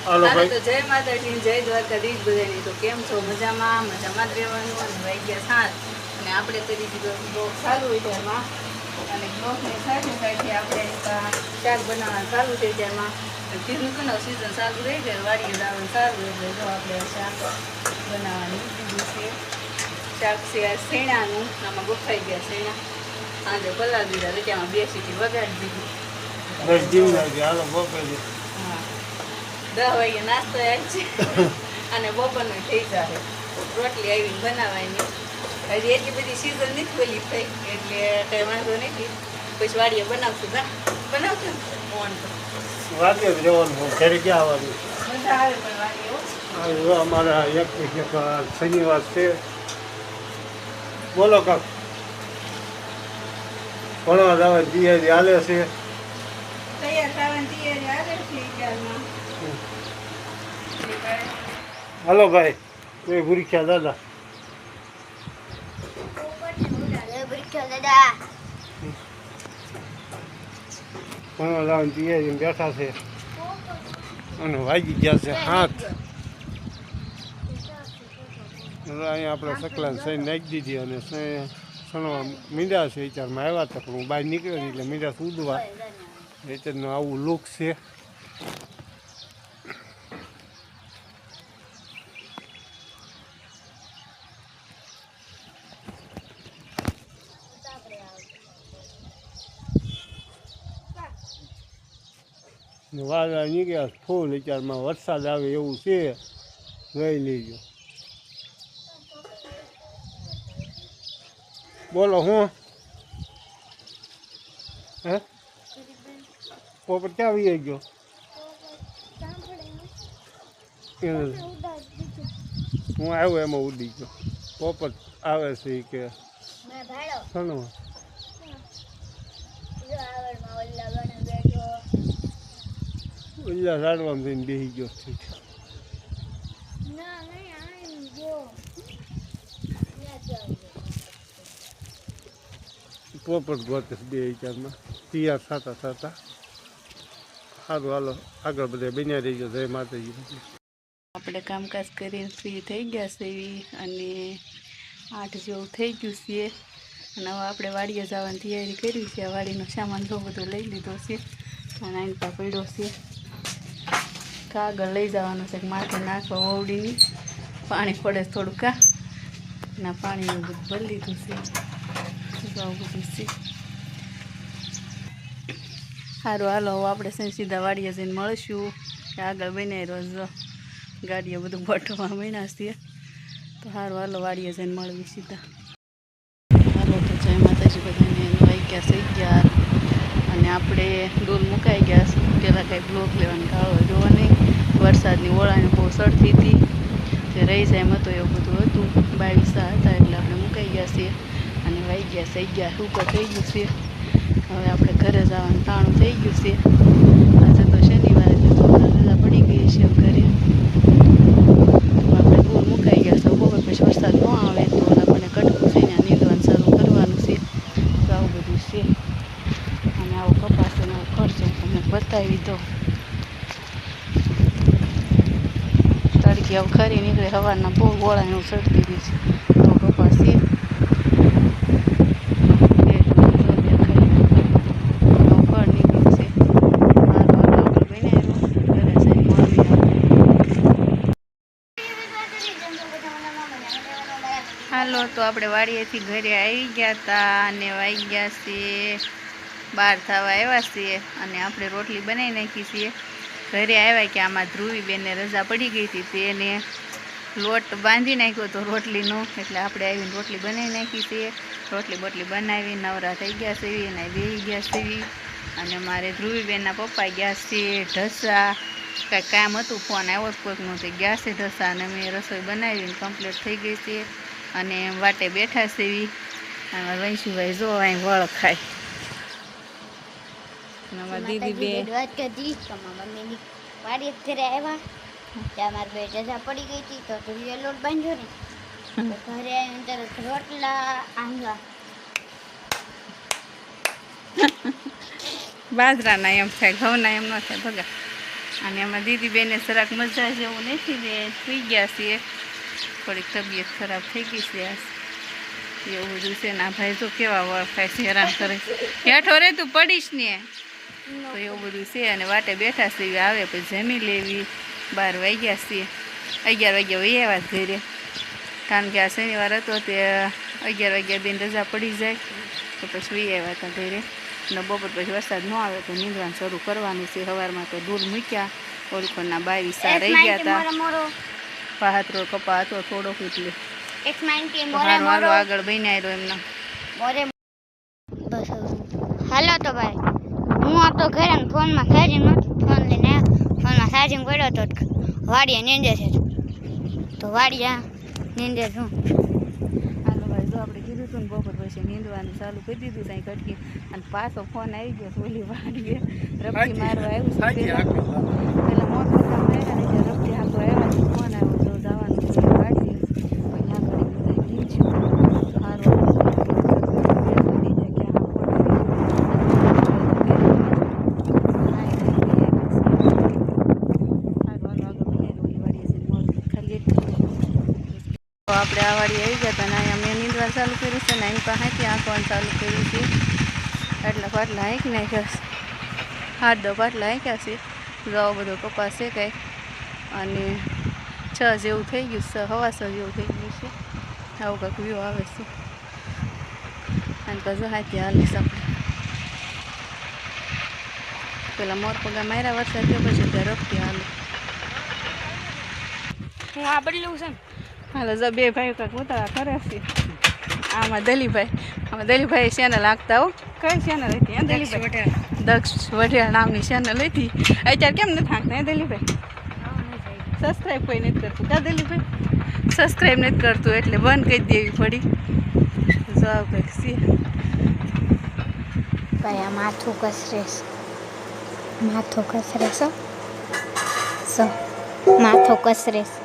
હાલો હાલો ભાઈ. તો જય માતાજી, જય દ્વારકાધીશ બધાની. તો કેમ છો? મજામાં મજામાં જ રહેવાનું. અને વાગ્યા 7 અને આપણે કરી દીધો બ્લોગ ચાલુ હોય ત્યારમાં. અને બ્લોગની સાથે સાથે આપણે શાક બનાવવાનું ચાલુ છે ત્યારમાં. ભીમકનો સિઝન ચાલુ રહી જાય, વાડીએ જવાનું સારું એટલે જો આપણે શાક બનાવવાનું દીધું છે. શાક છે આ શેણાનું, આમાં ગોખાઈ ગયા શેણા. સાંજે પલાળી દીધા, રજામાં 2 સીટી વગાડી દીધી. બસ જીવ લાગી હાલો બપોરે. હા, 10 વાગે નાસ્તો આવી છે અને બપોરનું થઈ જાય. રોટલી આવીને બનાવવાની. હજી એટલી બધી સિઝન નથી બોલી થઈ એટલે કંઈ વાંધો નથી. પછી વાડીએ બનાવશું. બનાવશું ફોન તો વાગે જ રહેવાનું, ઘરે ક્યાં આવવાનું. મજા આવે પણ વાડીએ હો. અમારા એક શનિવાર છે. બોલો કાક ભણવા જવા દિયારી હાલે છે. તૈયાર થવાની તૈયારી આવે છે ક્યારમાં. હાલો ભાઈ, કોઈ ભૂરીખ્યા દાદા. ભણવા જવાની તૈયારી બેઠા છે અને વાગી ગયા છે 7. અહીંયા આપણે સકલાને સહી નાખી દીધી અને સણવા મીંડા છે. વિચારમાં આવ્યા હતા પણ હું બહાર નીકળ્યો નહીં એટલે મીંડા ઉડવા. વેચરનું આવું લુક છે. વાદળા નીકળ્યા ફૂલ. વિચારમાં વરસાદ આવે એવું છે, જોઈ લેજો. બોલો હું હે પોપટ ક્યાં આવી ગયો? હું આવ્યો એમાં ઉડી ગયો. પોપટ આવે છે કે શણવા. ઓલા રાડવામાં જઈને બેસી ગયો છે. પોપટ ગોતે બે વિચારમાં તૈયાર થતા થતા. સારું હાલો આગળ બધા બન્યા રહીજો. જય માતાજી. આપણે કામકાજ કરીને ફ્રી થઈ ગયા છે અને 8 જેવું થઈ ગયું છે. અને હવે આપણે વાડીએ જવાની તૈયારી કરી છે. વાડીનો સામાન જો બધો લઈ લીધો છે અને આઈનપા પડ્યો છે. કાગળ લઈ જવાનું છે માથે નાખવા ઓવડીની. પાણી પડે થોડું ના પાણીનું બધું ભરી લીધું છે. બધું છે સારું હાલો હવે આપણે સીધા વાડીએ જઈને મળીશું. આગળ બનાવી રોજ ગાડીઓ બધું બટવા મીણા છે. તો સારું હાલો વાડીએ જઈને મળવી સીધા. હાલો તો જય માતાજી બધાને. વાગ્યા થઈ ગયા અને આપણે ડોલ મુકાઈ ગયા. પેલા કંઈ બ્લોક લેવાનું કાળો જોવા નહીં. વરસાદની ઓળાને બહુ સડતી હતી તે રહી જાય એમ હતો એવું બધું હતું. 22 હતા એટલે આપણે મુકાઈ ગયા છીએ અને વાગ્યા થઈ ગયા ઉપર થઈ ગયું છે. હવે આપણે ઘરે જવાનું ટાણું થઈ ગયું છે. આજે તો શનિવાર એટલે થોડા રજા પડી ગઈ છે ઘરે. આપણે દૂર મુકાઈ ગયા છે. બપોર પછી વરસાદ ન આવે તો આપણને કટકું છે ને નીંદવાનું શરૂ કરવાનું છે. તો આવું બધું છે અને આવો કપાસ અને આવો ખર્ચો તમને બતાવી દો. તડકી આવું ખરી નીકળે સવારના બહુ ગોળા એવું સડતી ગઈ છે. આવો કપાસ છે. હાલો તો આપણે વાડીએથી ઘરે આવી ગયા હતા અને વાગ્યા છે 12 થવા આવ્યા છીએ અને આપણે રોટલી બનાવી નાખી છીએ. ઘરે આવ્યા કે આમાં ધ્રુવીબેનને રજા પડી ગઈ હતી તેને લોટ બાંધી નાખ્યો તો રોટલીનો એટલે આપણે આવીને રોટલી બનાવી નાખી છીએ. રોટલી બોટલી બનાવી નવરા થઈ ગયા સેવી અને બેસી ગયા સેવી. અને મારે ધ્રુવીબેનના પપ્પા ગયા છે ઢસા. કાંઈ કામ હતું ફોન આવ્યો કોઈકનું તે ગયા છે ઢસા અને મેં રસોઈ બનાવીને કમ્પ્લીટ થઈ ગઈ છે અને વાટે બેઠા સેવી. અને વંશુભાઈ જો અહીં વળ ખાય. દીદી બે મમ્મીની વાડી ઘરે આવ્યા ત્યાં મારી બે રજા પડી ગઈ હતી તો ધુલિયો લોટ બાંધ્યો ને તો ઘરે આવીને તરત રોટલા આંગા બાજરાના એમ થાય, ઘઉંના એમ ન થાય ભગા. અને એમાં દીદી બેને જરાક મજા જેવું નથી ને સુઈ ગયા છીએ, થોડીક તબિયત ખરાબ થઈ ગઈ છે આજ એવું બધું છે ને. આ ભાઈ તો કેવા વળખાય છે, હેરાન કરે છે. હેઠો રે તું પડીશ ને. તો એવું બધું છે અને વાટે બેઠા છીએ, આવે પછી જમી લેવી. 12 વાગ્યા છીએ, 11 વાગ્યા વહી આવ્યા ઘરે, કારણ કે આ શનિવાર હતો તે 11 વાગ્યા બેન રજા પડી જાય તો પછી વહી આવ્યા હતા ઘરે. અને બપોર પછી વરસાદ ન આવે તો નીંદવાનું શરૂ કરવાનું છે. સવારમાં તો દૂર મૂક્યા, ઓળખોના 22 સા રહી ગયા હતા. પાહતરો કપા હતો થોડોક એટલે હાલો આગળ બન્યા રહ્યો એમના. બસ હાલો તો ભાઈ, હું હતો ઘરે ને ફોનમાં ચાર્જિંગ નહોતું, ફોન લઈને આવ્યો, ફોનમાં ચાર્જિંગ પડ્યો તો વાડિયા નીંદે છે, તો વાડિયા નીંદે છું. હાલો ભાઈ, જો આપણે કીધું હતું ને બપોર પછી નીંદવાનું ચાલુ કરી દીધું ત્યાં કટકી, અને પાછો ફોન આવી ગયો ઓલી વાડીએ રફતી મારવા આવ્યું છે. પેલા મોત કામ આવ્યા ને ત્યાં રફતી હાંકવા આવ્યા છે, ફોન આવ્યો તો જવાનું છે વાડીએ. અહીંયા આગળ બધા નીચું સારું આપણે આ વાડી આવી ગયા હતા ને અહીંયા મેં નીંદવાનું ચાલુ કર્યું છે ને એની પાસેથી આંકવાનું ચાલુ કર્યું છે. એટલા પાટલા હાંકી નાખ્યા છે, 8-10 પાટલા હાંક્યા છે. જવો બધો કપાસ છે કંઈક, અને 6 જેવું થઈ ગયું છે, 6:15 જેવું થઈ ગયું છે. આવું કંઈક વ્યૂ આવે છે. અને પછી હાથી હાલીશ આપણે. પેલા મોર પગા માર્યા વરસાદ થયો પછી ત્યાં રફતી હાલું. હું આ બદલું છે ને. હાલો જો બે ભાઈ કંઈક ઉતારા કરે છે. આમાં દલીભાઈ ચેનલ હાંકતા હો. કઈ ચેનલ હતી હે દલીભાઈ? દક્ષ વઢિયાર નામની ચેનલ હતી. અત્યારે કેમ નથી હાંકતા હે દલીભાઈ? સબસ્ક્રાઈબ કોઈ નથી કરતું કા દલીભાઈ? સબસ્ક્રાઈબ નથી કરતું એટલે બંધ કરી દેવી પડી. જો કંઈક છે ભાઈ, આ માથું કસરે છે, માથું કસરે છે, માથું કસરે છે.